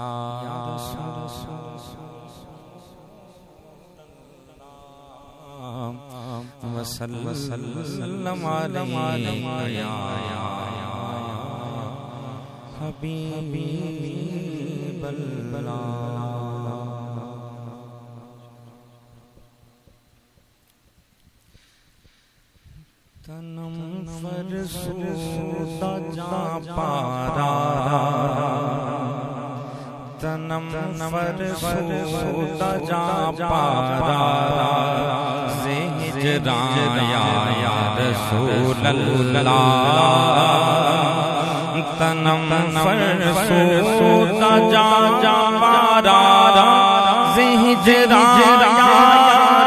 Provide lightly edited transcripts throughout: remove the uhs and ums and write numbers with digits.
یا رسول وسلم علیک یا حبیب اللہ تنم فرسودہ جا پارا تنم فرسودہ جا پارا ہجران یا رسول اللہ تنم فرسودہ جا پارا ہجران یا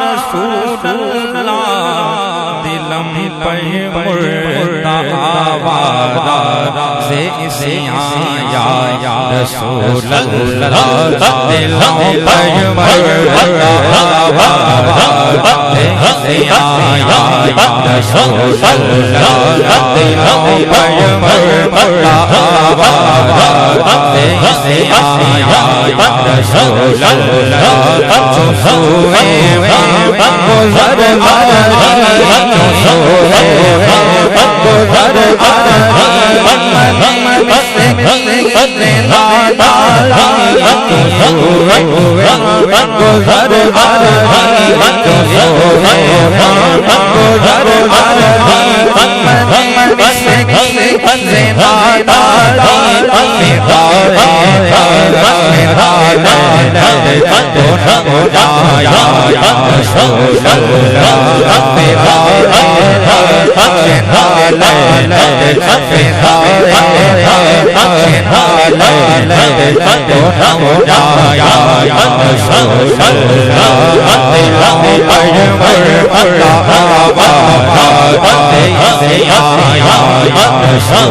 رسول اللہ دلم پر مردہ آوارا زیسیاں یا رسول اللہ دلم پر مردہ آوارا زیسیاں یا رسول اللہ دلم پر مردہ آوارا زیسیاں یا رسول اللہ سوئے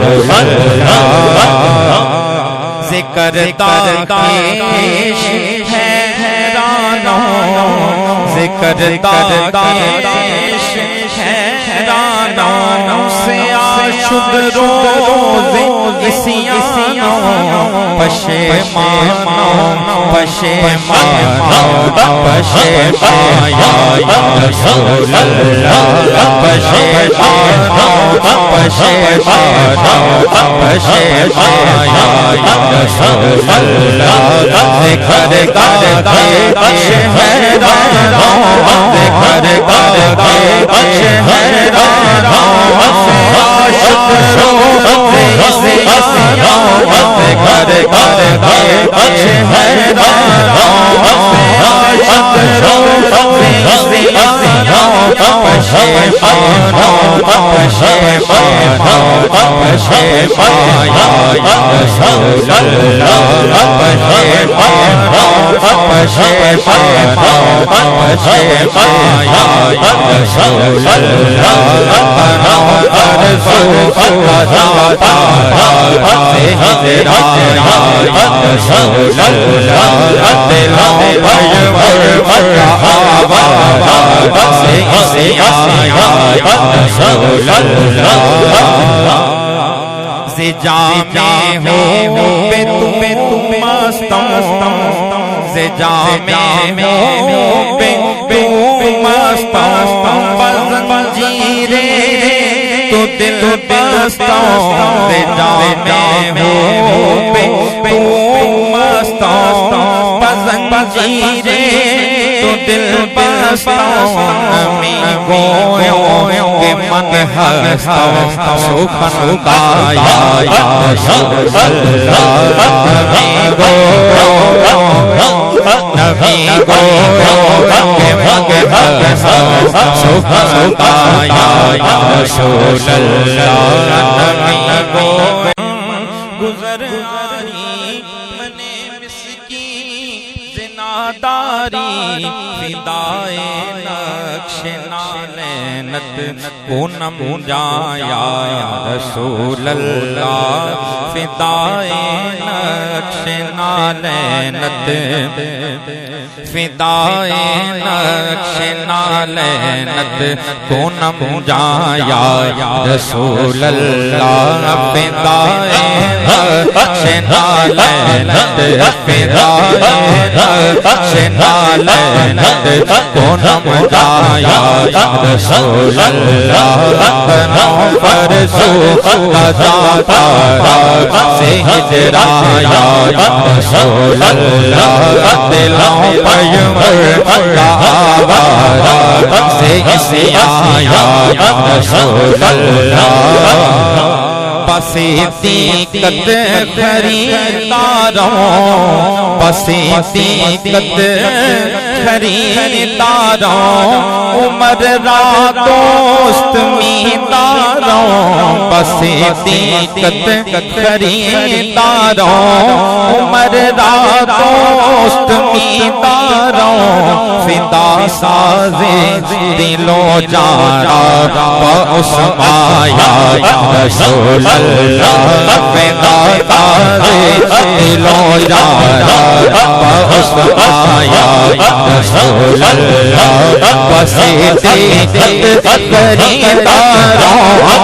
گزر ذکرتا کیش حیرانوں ذکرتا کیش حیرانوں سے آشد روزے اسیانوں پشیمانوں پشیمانوں پشیمانوں یا رسول اللہ پشیمانوں پشیمانوں پشیمانوں یا رسول اللہ ذکر کر کے حیرانوں ذکر کر کے حیرانوں سے عاشق روزے اسیانوں ذکر کر کے حیرانوں سے عاشق روزے اسیانوں پشیمانوں پشیمانوں پشیمانوں یا رسول اللہ پشیمانوں پشیمانوں پشیمانوں یا رسول اللہ ارسو فتح پارا ہجران یا رسول اللہ دلوں پر مردہ آوارا زیسیاں یا رسول اللہ زجامے ہو پہ تم مستوں زجامے ہو پہ تم مستوں بزنجیرے تو دل بستوں زجامے ہو پہ تم مستوں بزنجیرے تو دل بستوں میں گویوں کہ من ہستوں سخن گایا یا رسول اللہ میں گویوں نبی گویوں کہ من ہستوں سخن گایا یا رسول اللہ نبی گویوں گزر آری من مسکین زناداری فدائے نقش نالینت پونم جایا یا رسول اللہ فدائے نقش نالینت فدائے نقش نالینت کونم جایا رسول اللہ فدائے نقش نالینت فدائے نقش نالینت کونم جایا رسول اللہ تنوں پر سوخ جاتا سے ہجرایا رسول اللہ دلوں پیمر آوارا سے اسی آیا رسول اللہ پسیتی قد خریداروں پسیتی قد خریداروں عمر را دوست میداروں پسیتی قد خریداروں عمر را دوست میداروں فدا سازے دل و جانا پاس آیا رسول اللہ فدا سازے دل و جانا پاس آیا رسول اللہ پسیتی قد خریداروں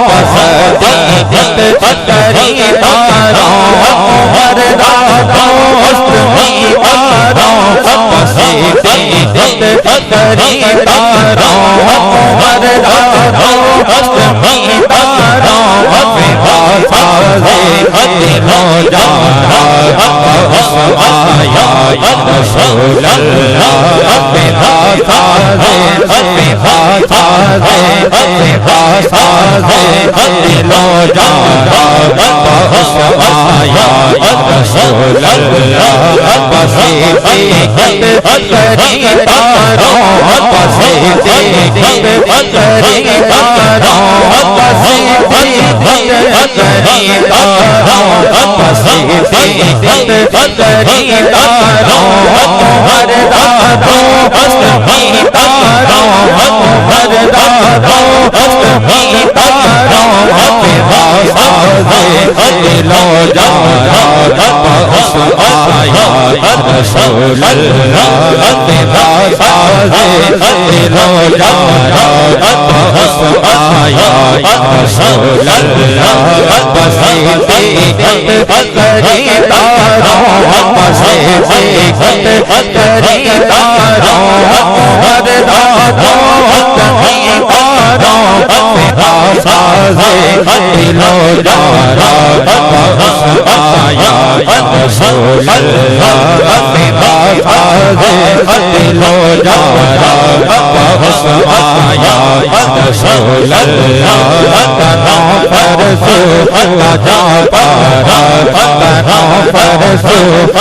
پسیتی قد خریداروں عمر را دوست میداروں پسیتی قد خریداروں عمر را دوست میداروں فدا سازے دل و جانا پاس آیا رسول اللہ فدا سازے دل و جانا پاس آیا رسول اللہ پسیتی قد خریداروں پسیتی قد خریداروں پسیتی قد خریداروں پسیتی قد خریداروں عمر را دوست میداروں عمر را دوست میداروں فدا سازے دل و جانا پاس آیا رسول اللہ فدا سازے دل و جانا پاس آیا رسول اللہ پسیتی قد خریداروں پسیتی قد خریداروں عمر را دوست میداروں فدا سازے دل و جانا پاس آیا رسول اللہ فدا سازے دل و جانا پاس آیا رسول اللہ تنوں پر سوخ جا پارا تنوں پر سوخ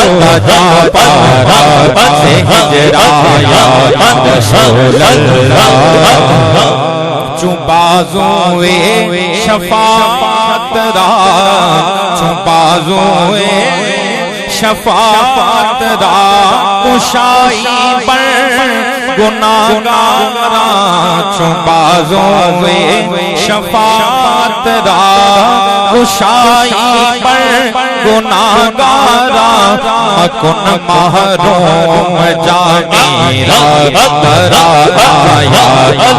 جا پارا سے ہجرایا رسول اللہ چون بازوئے شفاعت را چون بازوئے شفاعت را کشائی پر گناہگارا چون بازوئے شفاعت را کشائی پر گناہگارا مکن محروم جانی را ترا آیا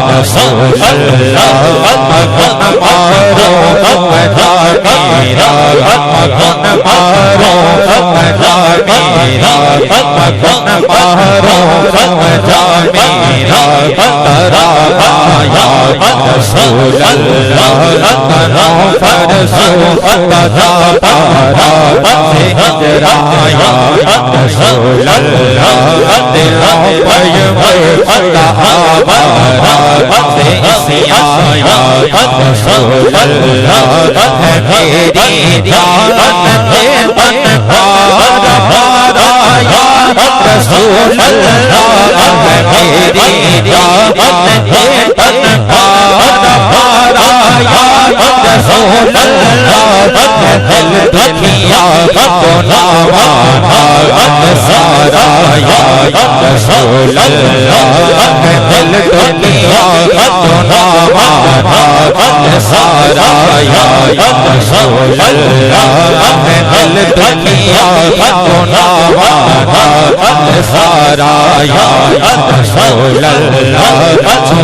رسول اللہ مکن محروم جانی را مکن محروم جانی را مکن محروم جانی را ترا آیا رسول اللہ تنوں پر سوخ جا پارا سے ہجرایا رسول اللہ دلوں پیمر آوارا سے اسی آیا رسول اللہ ہے میری جان تن پارا پارایا رسول اللہ ہے میری جان تن پارا پارایا رسول اللہ دل دنیا کو نوانا سارا یا رسول اللہ دل دنیا کو نوانا سارا یا رسول اللہ دل دنیا کو نوانا سارا یا رسول اللہ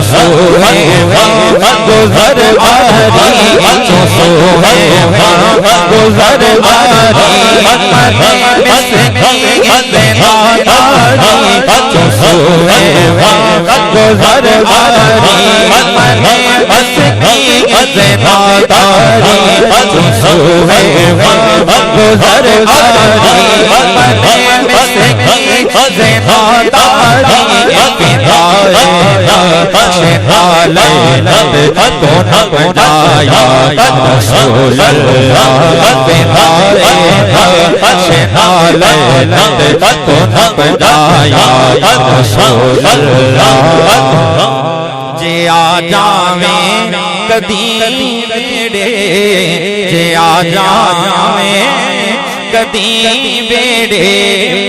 سوئے گزر باری سوئے گزر باری مسکین زناداری سوئے گزر باری مسکین زناداری سوئے گزر باری مسکین زناداری لیلت کو نہ بنایا رسول اللہ لیلت کو نہ بنایا رسول اللہ جے آ جاویں کدی بیڑے جے آ جاویں کدی بیڑے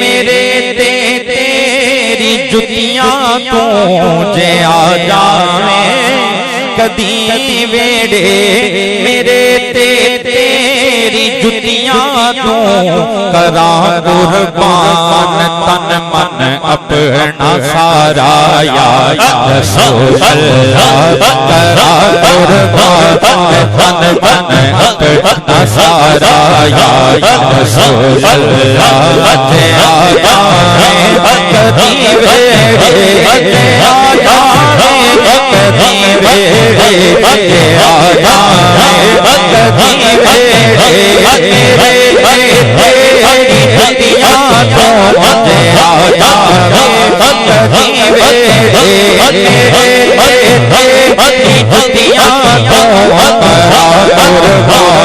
میرے تے تیری جتیاں تو جے آ جاویں کدی ویڑے میرے تے تیری جتیاں تو کراں قربان تن من اپنا سارا یا رسول اللہ کراں قربان تن من اپنا سارا یا رسول اللہ جے آ جاویں کدی ویڑے جے آ جاویں کدی ویڑے جے آ جاویں کدی ویڑے میرے تیری جتیاں تو جے آ جاویں کدی ویڑے میرے تیری جتیاں تو قربان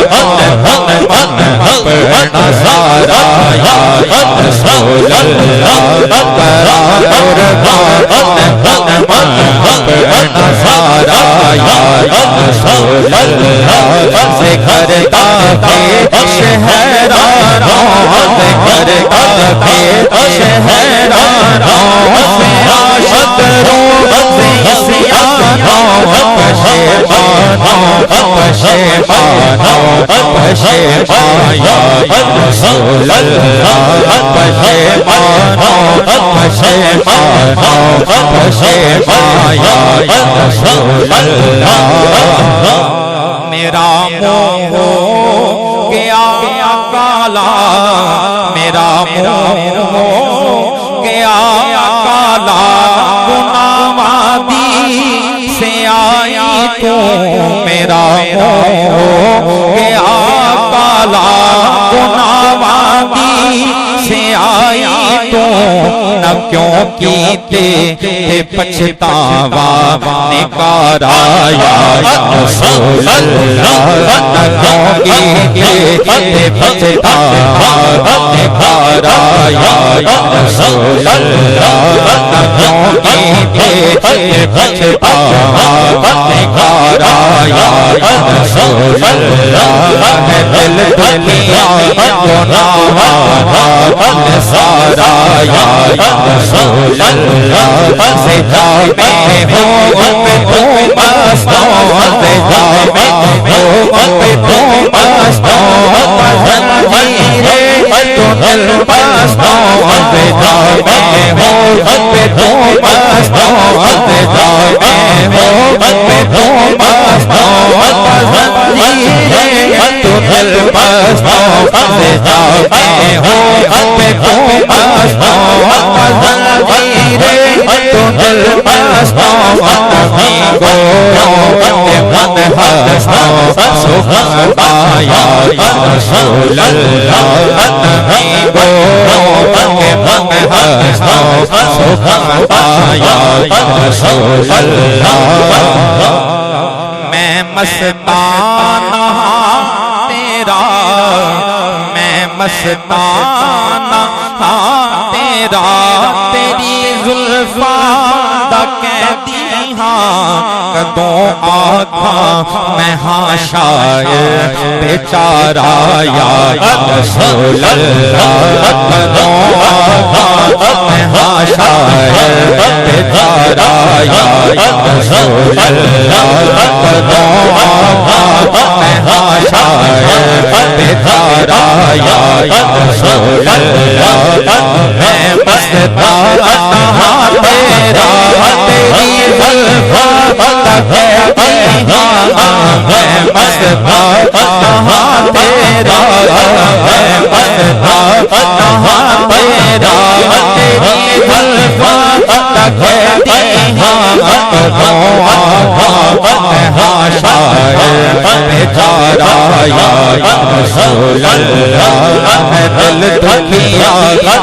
اپنا سارا یا رسول اللہ قربان اپنا سارا یا رسول اللہ ذکر کا شہرانوں ذکر کا شہرانوں عاشقوں سیانوں پشیمانوں یا رسول اللہ پشیمانوں یا رسول اللہ میرا منہ ہو گیا کالا میرا منہ ہو گیا کالا گناہ وادی سے آئی تو میرا منہ ہو گیا کالا گناہ وادی سے آئی تو نہ کیوں کیتے پچھتاوا نکارا یا رسول اللہ نہ کیوں کیتے پچھتاوا نکارا یا رسول اللہ نہ کیوں کیتے پچھتاوا نکارا یا رسول اللہ دل دنیا گناہگار سارا یا رسول اللہ سجا میں ہو پہ تو مستوں سجا میں ہو پہ تو مستوں زنجیرے تو دل بستوں سجا میں ہو پہ تو مستوں سجا میں ہو پہ تو مستوں زنجیرے تو دل بستوں سجا میں ہو پہ تو مستوں زنجیرے تو دل بستوں اپنی گوروں من ہستوں سبحان یا رسول اللہ اپنی گوروں من ہستوں سبحان یا رسول اللہ میں مستانہ تیرا میں مستانہ تیرا تیری زلفاں دا کہتی ہاں کدوں آکھاں میں ہاں شاعر بیچارہ یا رسول اللہ کدوں آکھاں میں ہاں شاعر بیچارہ یا رسول اللہ میں ہاں شاعر بیچارہ یا رسول اللہ میں مستانہ تیرا تیری زلفوں تک کہتی ہاں میں مستانہ تیرا میں مستانہ تیرا تیری زلفوں تک کہتی ہاں میں ہاں شاعر بیچارہ یا رسول اللہ ہے دل دکھیا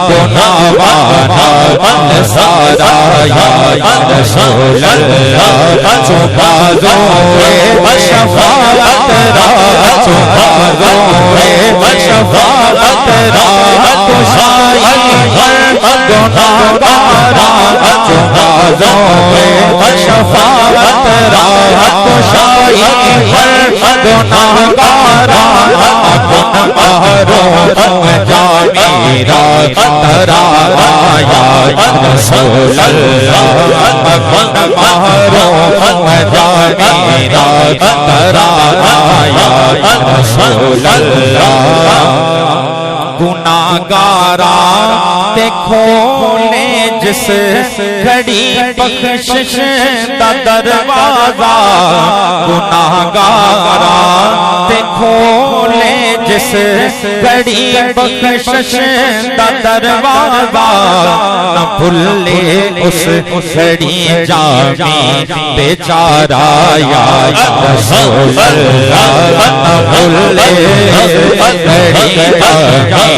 گناہ والا سارا یا رسول اللہ بازوئے شفاعت راہ بازوئے شفاعت راہ کشائی ہر گناہ گارا بازوئے شفاعت راہ کشائی ہر گناہ گارا اپن محروم جامیرا ترارا یا رسول اللہ اپن محروم جامیرا ترارا یا رسول اللہ گناہگارا دیکھو لے جس گھڑی بخشش دا دروازہ گناہگارا دیکھو لے جس گھڑی بخشش دا دروازہ نہ بھولے اس گھڑی جامی بیچارہ یا رسول اللہ نہ بھولے گھڑی جامی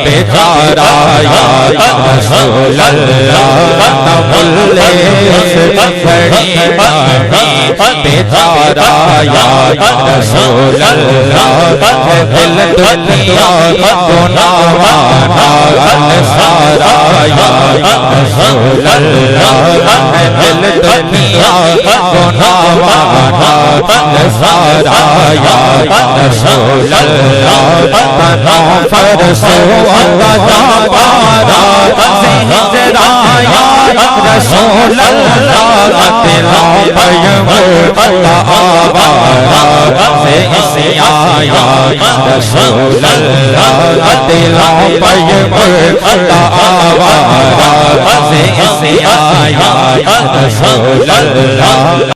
بیچارہ یا رسول اللہ نہ بھولے گھڑی جامی بیچارہ یا رسول اللہ دل دنیا گناہ والا سارا یا رسول اللہ دل دنیا گناہ والا سارا یا رسول اللہ تنوں فرسو جا پارا ہجرا یا رسول اللہ دلوں پیم آوارا سے اسیاں یا رسول اللہ دلوں پیم آوارا سے اسیاں یا رسول اللہ